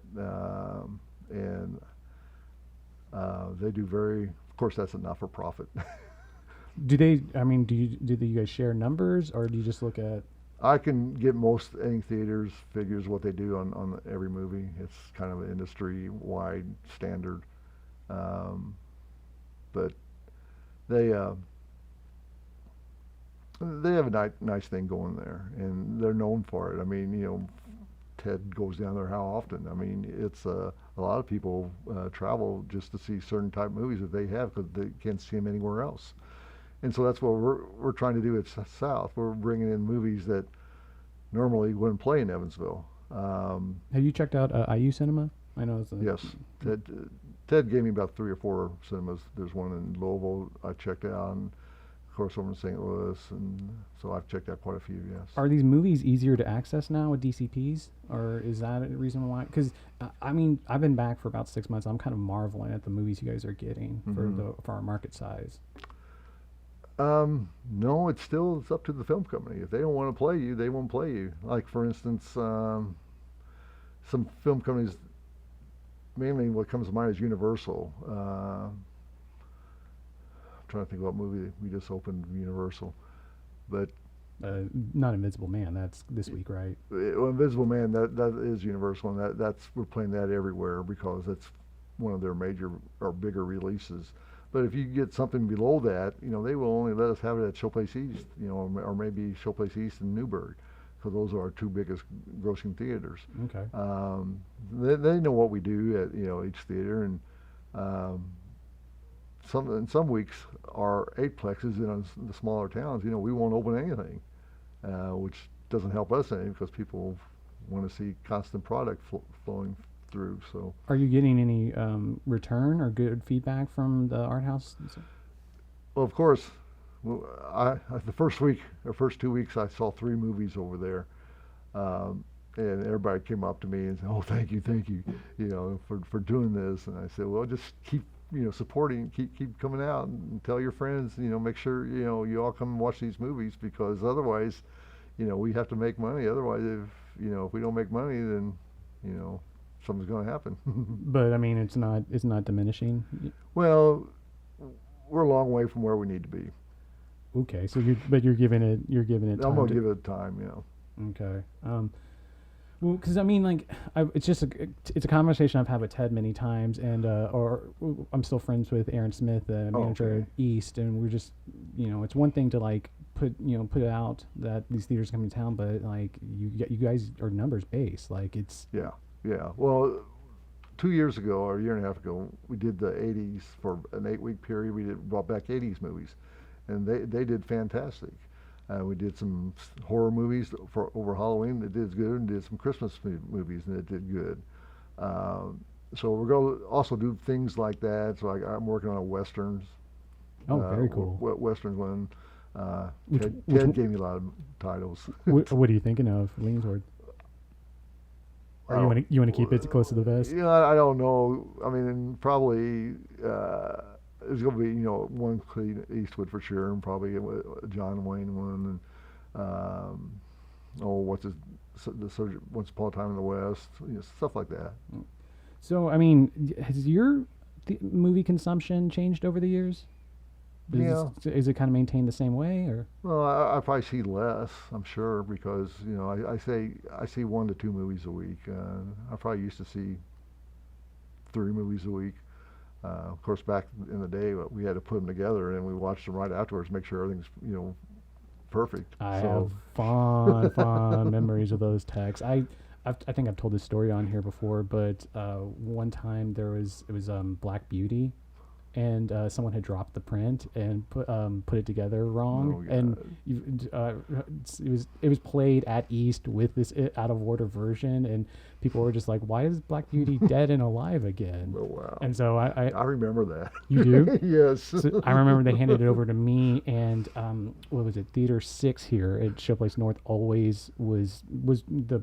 and they do of course that's a not-for-profit. Do you guys share numbers, or do you just look at? I can get most any theaters figures what they do on every movie. It's kind of an industry-wide standard, but they have a nice thing going there, and they're known for it. I mean, Ted goes down there how often? I mean, it's a lot of people travel just to see certain type movies that they have because they can't see them anywhere else. And so that's what we're trying to do at South. We're bringing in movies that normally wouldn't play in Evansville. Have you checked out IU Cinema? I know it's yes. Ted gave me about 3 or 4 cinemas. There's one in Louisville I checked out, and of course over in St. Louis, and so I've checked out quite a few. Yes. Are these movies easier to access now with DCPs, or is that a reason why? Because I've been back for about 6 months. I'm kind of marveling at the movies you guys are getting for our market size. No, it's up to the film company. If they don't want to play you, they won't play you. Like, for instance, some film companies, mainly what comes to mind is Universal. I'm trying to think what movie we just opened Universal, but not Invisible Man. That's this week, right? Well, Invisible Man, that is Universal, and we're playing that everywhere because that's one of their major or bigger releases. But if you get something below that, they will only let us have it at Showplace East, or maybe Showplace East and Newburgh, because those are our 2 biggest grossing theaters. Okay. They know what we do at each theater, and in some weeks our 8plexes in the smaller towns, we won't open anything, which doesn't help us any because people want to see constant product flowing through. So, are you getting any return or good feedback from the art house? Well, of course. The first 2 weeks, I saw 3 movies over there, and everybody came up to me and said, "Oh, thank you, for doing this." And I said, "Well, just keep supporting, keep coming out and tell your friends, make sure you all come and watch these movies because otherwise, we have to make money. Otherwise, if we don't make money, then something's going to happen." But I mean, it's not diminishing. Well, we're a long way from where we need to be. Okay, so you're giving it time. I'm gonna give it time, Okay. Well, because I mean, it's a conversation I've had with Ted many times, and I'm still friends with Aaron Smith, the manager at East, and we're just, it's one thing to put it out that these theaters are coming to town, but you guys are numbers based, it's Yeah. Well, 2 years ago or a year and a half ago, we did the 80s for an 8-week period. We brought back 80s movies, and they did fantastic. We did some horror movies over Halloween that did good, and did some Christmas movies and it did good. So we're going to also do things like that. So I'm working on a westerns. Oh, very cool. Westerns one. Ted gave me a lot of titles. What are you thinking of leaning toward? Or you want to keep it close to the vest? I don't know. I mean, probably there's going to be one Clint Eastwood for sure, and probably a John Wayne one, and Once Upon a Time in the West, stuff like that. So I mean, has your movie consumption changed over the years? Is it kind of maintained the same way, or? Well, I probably see less, I'm sure, because I see 1 to 2 movies a week. I probably used to see 3 movies a week. Of course, back in the day, we had to put them together, and we watched them right afterwards, make sure everything's perfect. I have fond memories of those texts. I think I've told this story on here before, but one time it was Black Beauty. and someone had dropped the print and put it together wrong, Oh, and God. it was played at East with this out of order version, and people were just like, "Why is Black Beauty dead and alive again?" Oh, wow. And so I remember that. you do. Yes. So I remember they handed it over to me, and what was it? Theater 6 here at Showplace North always was the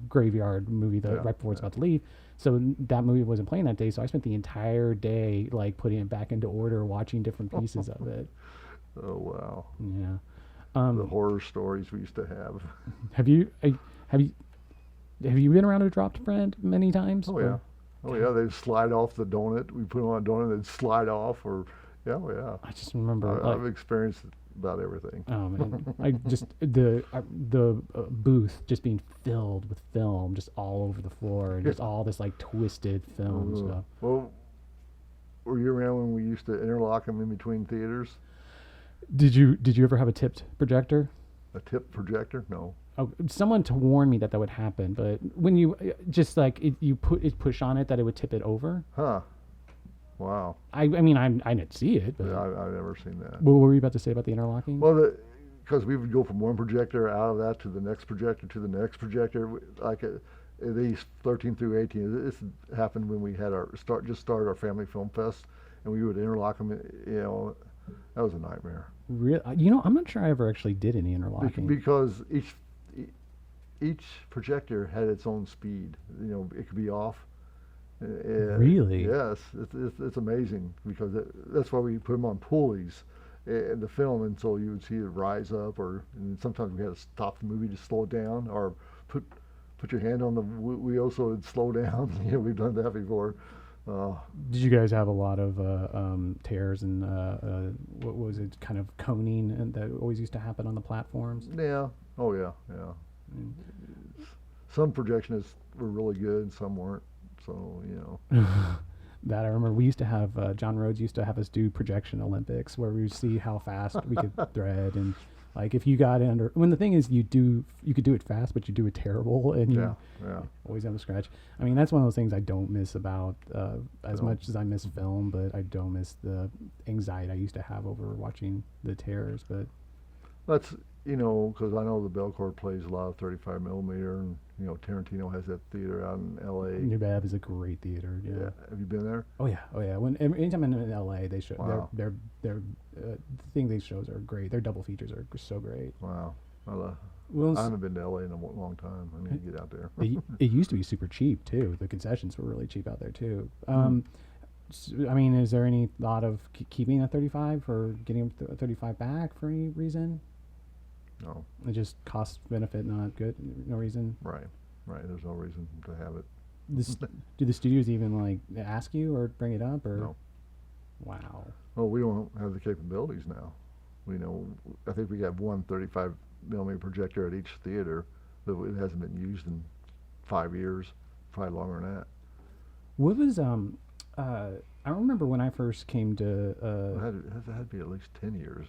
graveyard movie Yeah, right before it's about to leave. So that movie wasn't playing that day. So I spent the entire day like putting it back into order, watching different pieces of it. Oh, wow. Yeah. The horror stories we used to have. Have you have you have you been around a dropped print many times? Oh, yeah. Oh, yeah. They'd slide off the donut. We put them on a donut, they'd slide off, or, yeah, oh, yeah. I just remember I've experienced about everything. oh man, I just the booth just being filled with film, just all over the floor, and just all this like twisted film stuff. Well, were you around when we used to interlock them in between theaters? Did you ever have a tipped projector? A tip projector? No. Oh, someone to warn me that would happen, but when you just like you push on it that it would tip it over. Huh. Wow. I mean I didn't see it, but Yeah, I've never seen that. what were you about to say about the interlocking? Well, because we would go from one projector out of that to the next projector to the next projector, like these 13 through 18. This happened when we had started our family film fest, and we would interlock them. That was a nightmare. Real, I'm not sure I ever actually did any interlocking. Because each projector had its own speed. It could be off. Really? Yes, it's amazing because that's why we put them on pulleys in the film, and so you would see it rise up, and sometimes we had to stop the movie to slow it down, or put your hand on the wheel so it'd slow down. We've done that before. Did you guys have a lot of tears and what was it, kind of coning, and that always used to happen on the platforms? Yeah. Oh yeah. Yeah. Some projectionists were really good, and some weren't. So That I remember we used to have John Rhodes used to have us do projection Olympics where we would see how fast we could thread, and like if you got under, when the thing is you could do it fast but you do it terrible, and you always have a scratch. I mean, that's one of those things I don't miss about as much as I miss film, but I don't miss the anxiety I used to have over watching the tears. But that's because I know the Belcourt plays a lot of 35 millimeter, and Tarantino has that theater out in L.A. New Bev is a great theater. Yeah. Have you been there? Oh yeah. Anytime I'm in L.A., they show Wow. their the thing they shows are great. Their double features are so great. Wow. Well, I haven't been to L.A. in a long time. I need to get out there. it used to be super cheap too. The concessions were really cheap out there too. I mean, is there any thought of keeping a 35 or getting a 35 back for any reason? No. It just cost benefit, not good. No reason. Right. There's no reason to have it. Do the studios even like ask you or bring it up, or? No. Wow. Well, we don't have the capabilities now. I think we have one 35 millimeter projector at each theater, but it hasn't been used in 5 years, probably longer than that. What was I remember when I first came to. It had to be at least 10 years.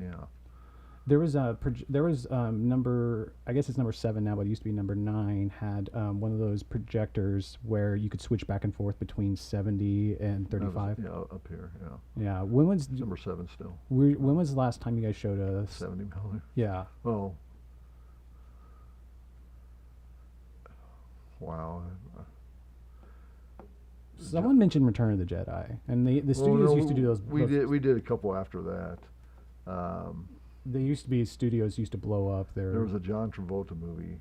Yeah. There was number, I guess it's number 7 now, but it used to be number 9, had one of those projectors where you could switch back and forth between 70 and 35. Yeah, up here, yeah. Yeah. When was Number 7 still. when was the last time you guys showed us? 70 millimeter. Yeah. Oh. Wow. Someone mentioned Return of the Jedi, and the studios used to do those. We did a couple after that. There used to be studios used to blow up their. There was a John Travolta movie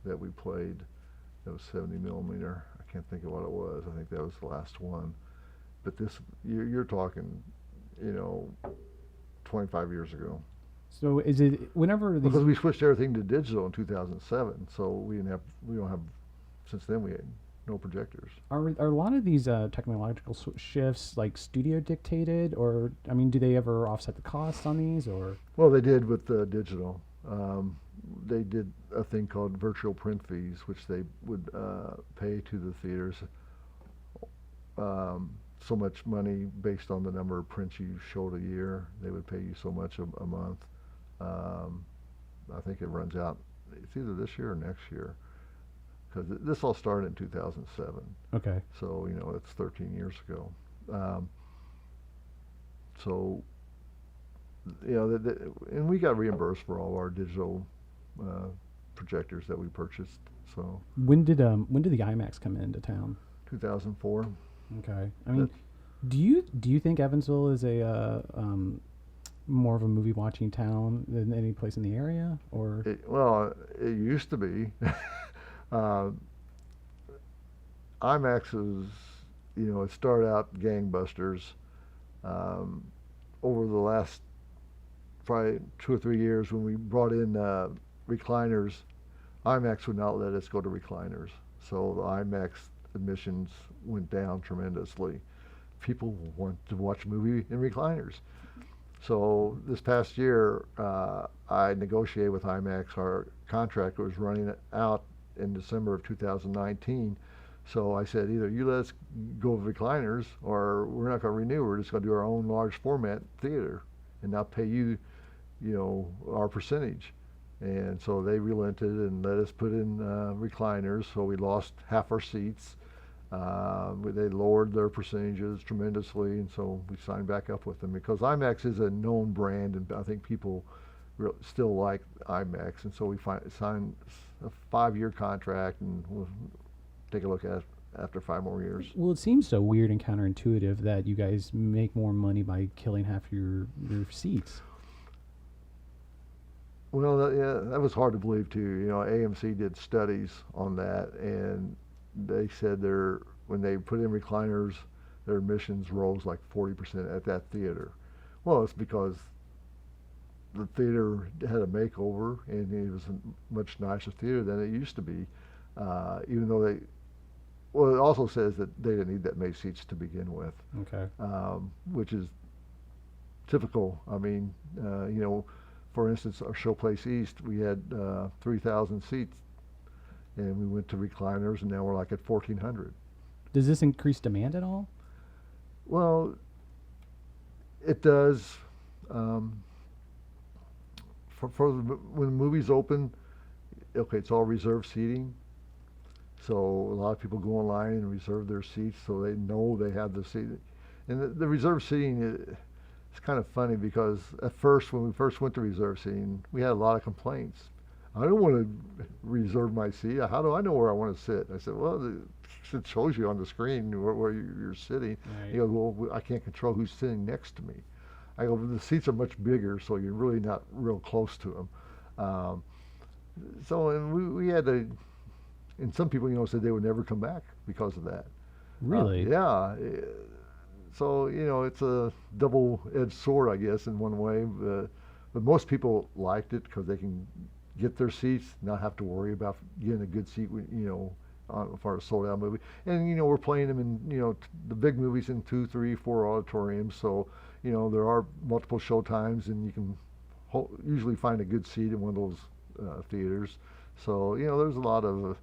that we played that was 70 millimeter. I can't think of what it was. I think that was the last one. But you're talking, 25 years ago. So is it whenever these, because we switched everything to digital in 2007, so we don't have since then we had no projectors. are a lot of these technological shifts like studio dictated, or I mean, do they ever offset the costs on these, or? Well, they did with digital. They did a thing called virtual print fees, which they would pay to the theaters so much money based on the number of prints you showed a year. They would pay you so much a month. I think it runs out. It's either this year or next year, because this all started in 2007. Okay. So it's 13 years ago. So, you know, and we got reimbursed for all our digital uh, projectors that we purchased. So, when did the IMAX come into town? 2004. Okay. I mean, do you think Evansville is a more of a movie watching town than any place in the area, or? Well, it used to be. uh, IMAX is, you know, it started out gangbusters. Um, Over the last probably 2 or 3 years, when we brought in recliners, IMAX would not let us go to recliners. So the IMAX admissions went down tremendously. People want to watch a movie in recliners. So this past year, I negotiated with IMAX. Our contract was running out in December of 2019. So I said, either you let us go with recliners, or we're not going to renew. We're just going to do our own large format theater, and not pay you, you know, our percentage. And so they relented and let us put in recliners. So we lost half our seats. They lowered their percentages tremendously, and so we signed back up with them because IMAX is a known brand, and I think people still like IMAX. And so we signed a 5-year contract, and we'll take a look at it after 5 more years. Well, it seems so weird and counterintuitive that you guys make more money by killing half your seats. Well, that was hard to believe too. You know, AMC did studies on that, and they said when they put in recliners, their admissions rose like 40% at that theater. Well, it's because the theater had a makeover, and it was a much nicer theater than it used to be. Even though well, it also says that they didn't need that many seats to begin with. Okay. Which is typical. I mean, you know, for instance, our Showplace East, we had 3,000 seats, and we went to recliners, and now we're like at 1,400. Does this increase demand at all? Well, it does. When the movies open, okay, it's all reserved seating. So a lot of people go online and reserve their seats, so they know they have the seat. And the reserved seating it's kind of funny because at first, when we first went to reserve seating, we had a lot of complaints. I don't want to reserve my seat. How do I know where I want to sit? I said, well, it shows you on the screen where you're sitting. Right. He goes, well, I can't control who's sitting next to me. I go, the seats are much bigger, so you're really not real close to them. And we had to, and some people, you know, said they would never come back because of that. Really? Yeah. So, you know, it's a double-edged sword, I guess, in one way. But most people liked it because they can get their seats, not have to worry about getting a good seat, you know, for a sold-out movie. And, you know, we're playing them in, you know, the big movies in 2, 3, 4 auditoriums. So, you know, there are multiple show times, and you can usually find a good seat in one of those theaters. So, you know, there's a lot of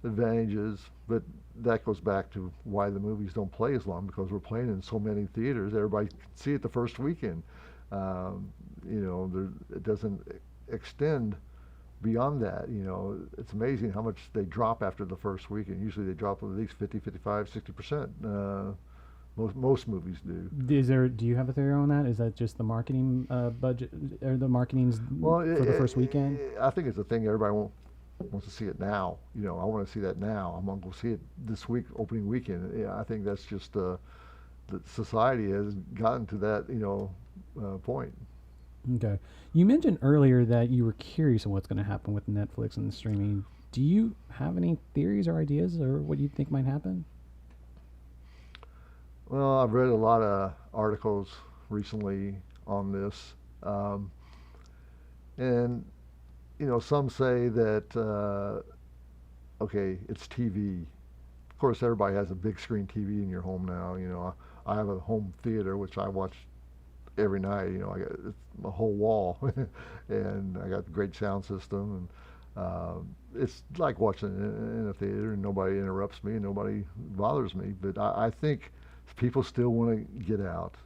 advantages, but that goes back to why the movies don't play as long, because we're playing in so many theaters. Everybody can see it the first weekend. You know, it doesn't extend beyond that. You know, it's amazing how much they drop after the first weekend. Usually they drop at least 50, 55, 60%. Most movies do. Do you have a theory on that? Is that just the marketing budget, or the marketing's for the first weekend? I think it's a thing everybody wants to see it now. You know, I want to see that now. I'm going to go see it this week, opening weekend. Yeah, I think that's just that society has gotten to that, you know, point. Okay. You mentioned earlier that you were curious on what's going to happen with Netflix and the streaming. Do you have any theories or ideas, or what do you think might happen? Well, I've read a lot of articles recently on this, and you know, some say that okay, it's TV. Of course, everybody has a big screen TV in your home now. You know, I have a home theater which I watch every night. You know, I got a whole wall, and I got a great sound system, and it's like watching in a theater, and nobody interrupts me, and nobody bothers me. But I think people still want to get out,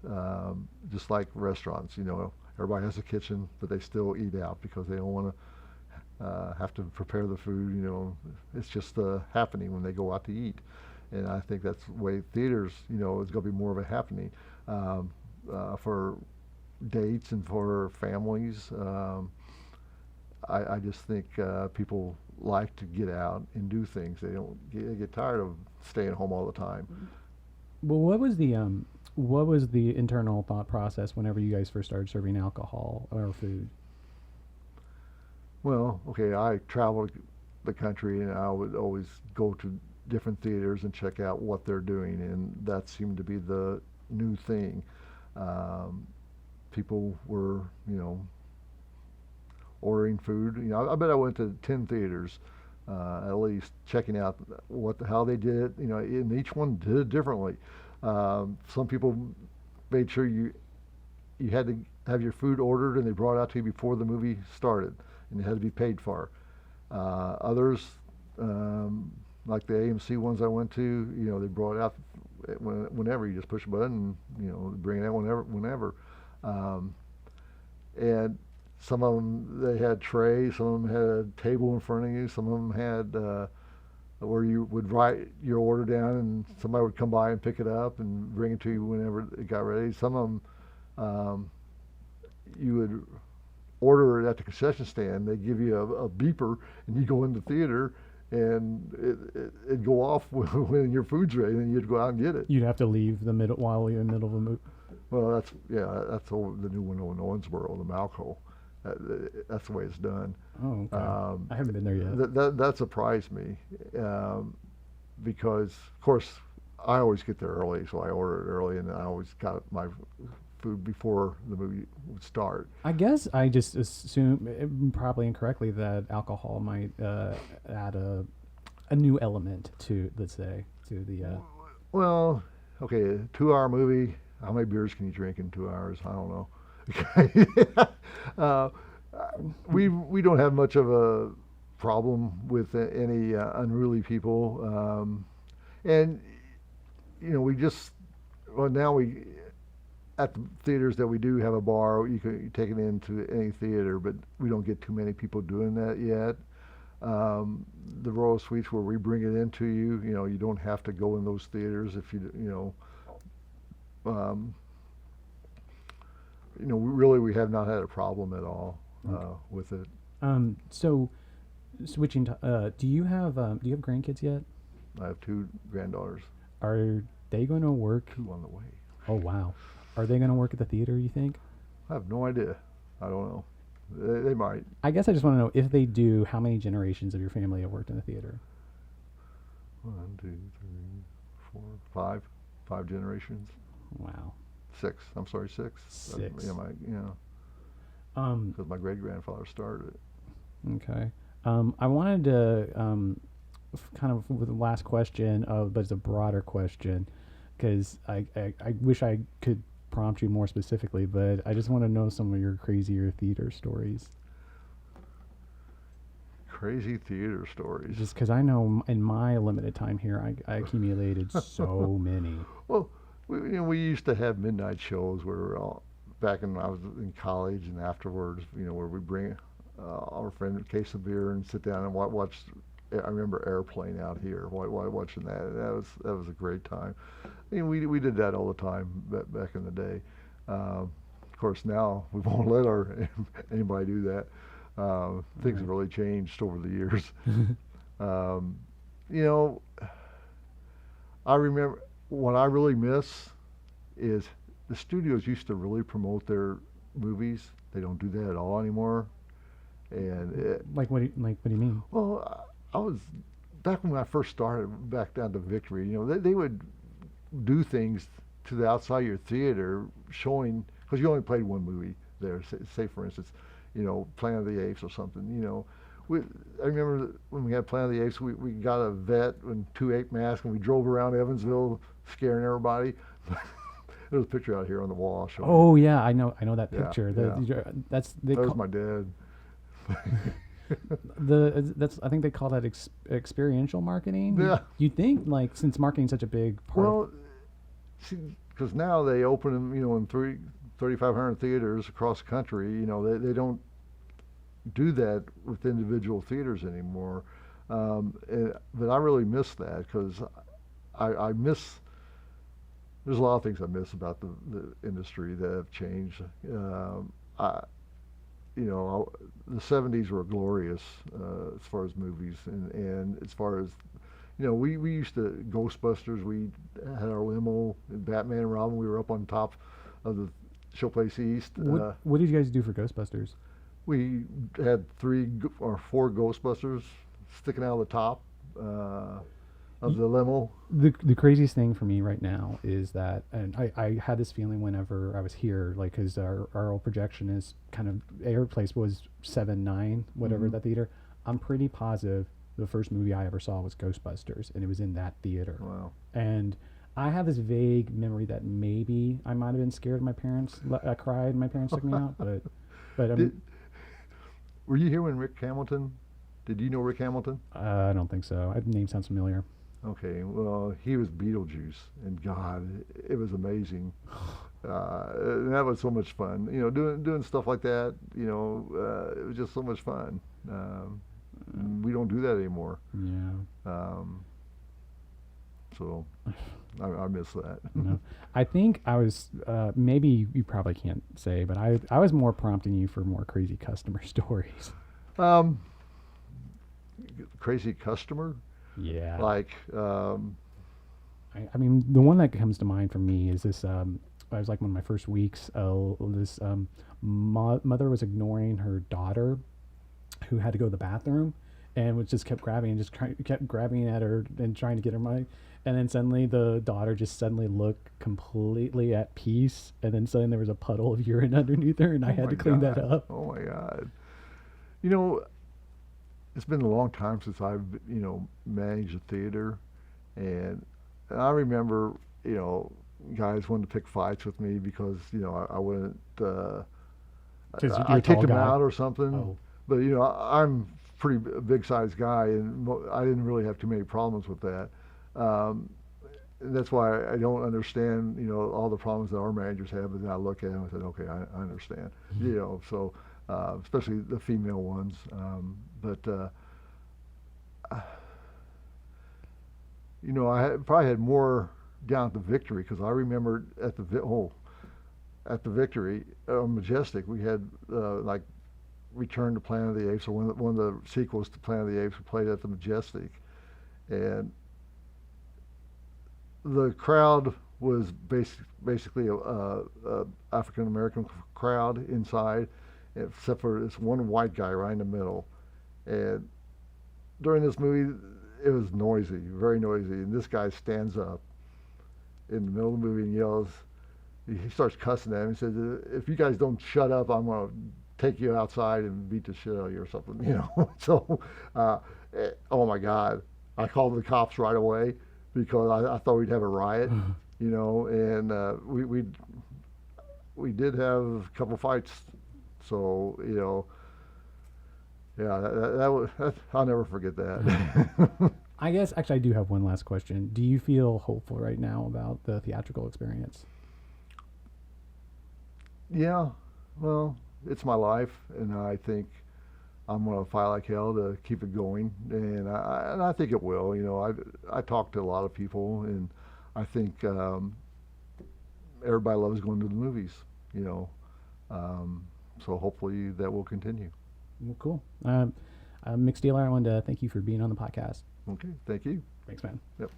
just like restaurants. You know, everybody has a kitchen, but they still eat out because they don't want to have to prepare the food. You know, it's just happening when they go out to eat. And I think that's the way theaters, you know, is going to be more of a happening. for dates and for families. I just think people like to get out and do things. They get tired of staying home all the time. Well, what was the internal thought process whenever you guys first started serving alcohol or food? Well, okay, I traveled the country and I would always go to different theaters and check out what they're doing, and that seemed to be the new thing. People were, ordering food. I bet I went to 10 theaters, at least, checking out how they did it. And each one did it differently. Some people made sure you had to have your food ordered and they brought it out to you before the movie started, and it had to be paid for. Others, like the AMC ones I went to, they brought it out whenever. You just push a button and, bring it out whenever. And some of them, they had trays, some of them had a table in front of you, some of them had where you would write your order down and somebody would come by and pick it up and bring it to you whenever it got ready. Some of them, you would order it at the concession stand. They give you a beeper and you go in the theater and it'd go off when your food's ready, and you'd go out and get it. You'd have to leave the middle while you're in the middle of a movie. Well, that's over the new one in Owensboro, the Malco. That's the way it's done. Oh, okay. I haven't been there yet. That surprised me, because of course I always get there early, so I order it early, and I always got my food before the movie would start. I guess I just assume, probably incorrectly, that alcohol might add a new element to, let's say, to the. Well, okay, a 2-hour movie. How many beers can you drink in 2 hours? I don't know. We don't have much of a problem with any unruly people, and we just now at the theaters that we do have a bar. You can take it into any theater, but we don't get too many people doing that yet. The Royal Suites, where we bring it into you, you don't have to go in those theaters if we have not had a problem at all with it. So, switching to, do you have grandkids yet? I have 2 granddaughters. Are they going to work? 2 on the way. Oh wow, are they going to work at the theater? You think? I have no idea. I don't know. They might. I guess I just want to know, if they do, how many generations of your family have worked in the theater? 1, 2, 3, 4, 5. 5 generations. Wow. 6. I'm sorry, 6. 6. Because my great grandfather started it. Okay. I wanted to kind of with the last question, but it's a broader question, because I wish I could prompt you more specifically, but I just want to know some of your crazier theater stories. Crazy theater stories. Just because I know in my limited time here, I accumulated so many. Well, we used to have midnight shows where back when I was in college and afterwards, where we bring our friend a case of beer and sit down and watch. I remember Airplane out here, watching that. That was a great time. We did that all the time back in the day. Of course, now we won't let anybody do that. Things have really changed over the years. I remember what I really miss is the studios used to really promote their movies. They don't do that at all anymore. And what do you mean? Well, I was back when I first started back down to Victory. They would do things to the outside of your theater, showing, because you only played one movie there. Say for instance, Planet of the Apes or something. I remember when we had Planet of the Apes, we got a vet and 2 ape masks, and we drove around Evansville scaring everybody. There's a picture out here on the wall. Oh yeah, I know that picture. Yeah. That was my dad. I think they call that experiential marketing. Yeah. You'd think, since marketing's such a big part. Well, see, because now they open them, in 3,500 theaters across the country. They don't do that with individual theaters anymore. But I really miss that, because I miss there's a lot of things I miss about the industry that have changed. I, you know, the '70s were glorious as far as movies, and as far as, you know, we used to Ghostbusters. We had our limo, and Batman and Robin. We were up on top of the Showplace East. What did you guys do for Ghostbusters? We had 3 or 4 Ghostbusters sticking out of the top of the limo. The craziest thing for me right now is that, and I had this feeling whenever I was here, like, because our old projection is kind of, our place was 7-9, whatever, that theater. I'm pretty positive the first movie I ever saw was Ghostbusters, and it was in that theater. Wow. And I have this vague memory that maybe I might have been scared. My parents, I cried, and my parents took me out, but were you here when Rick Hamilton? Did you know Rick Hamilton? I don't think so. That name sounds familiar. Okay, well, he was Beetlejuice, and God, it was amazing. And that was so much fun. You know, doing stuff like that. You know, it was just so much fun. We don't do that anymore. Yeah. So I miss that. No. I think I was, maybe you probably can't say, but I was more prompting you for more crazy customer stories. Crazy customer? Yeah. Like, I mean, the one that comes to mind for me is this, I was like one of my first weeks, this mother was ignoring her daughter who had to go to the bathroom, and was just kept grabbing and kept grabbing at her and trying to get her money. And then suddenly the daughter just suddenly looked completely at peace, and then suddenly there was a puddle of urine underneath her, and I had to clean that up. Oh my God. You know, it's been a long time since I've, you know, managed a theater, and I remember, you know, guys wanted to pick fights with me because, you know, I wouldn't, I kicked them out or something. Oh. But, you know, I'm a pretty big sized guy, and I didn't really have too many problems with that. That's why I don't understand, you know, all the problems that our managers have. And I look at them and said, okay, I understand. You know, so especially the female ones. You know, I probably had more down at the Victory, because I remember at the Victory, Majestic, we had like Return to Planet of the Apes, or one of the sequels to Planet of the Apes, we played at the Majestic, and the crowd was basically a African American crowd inside, except for this one white guy right in the middle. And during this movie, it was noisy, very noisy, and this guy stands up in the middle of the movie and yells. He starts cussing at him. He says, "If you guys don't shut up, I'm going to take you outside and beat the shit out of you," or something, you know. So, oh my God, I called the cops right away, because I thought we'd have a riot, you know, and we did have a couple fights. So, you know, yeah, that I'll never forget that. I guess actually I do have one last question. Do you feel hopeful right now about the theatrical experience? Yeah, well, it's my life, and I think I'm going to fight like hell to keep it going, and I think it will. You know, I talk to a lot of people, and I think everybody loves going to the movies. You know, so hopefully that will continue. Well, cool. Mick Stieler, I wanted to thank you for being on the podcast. Okay, thank you. Thanks, man. Yep.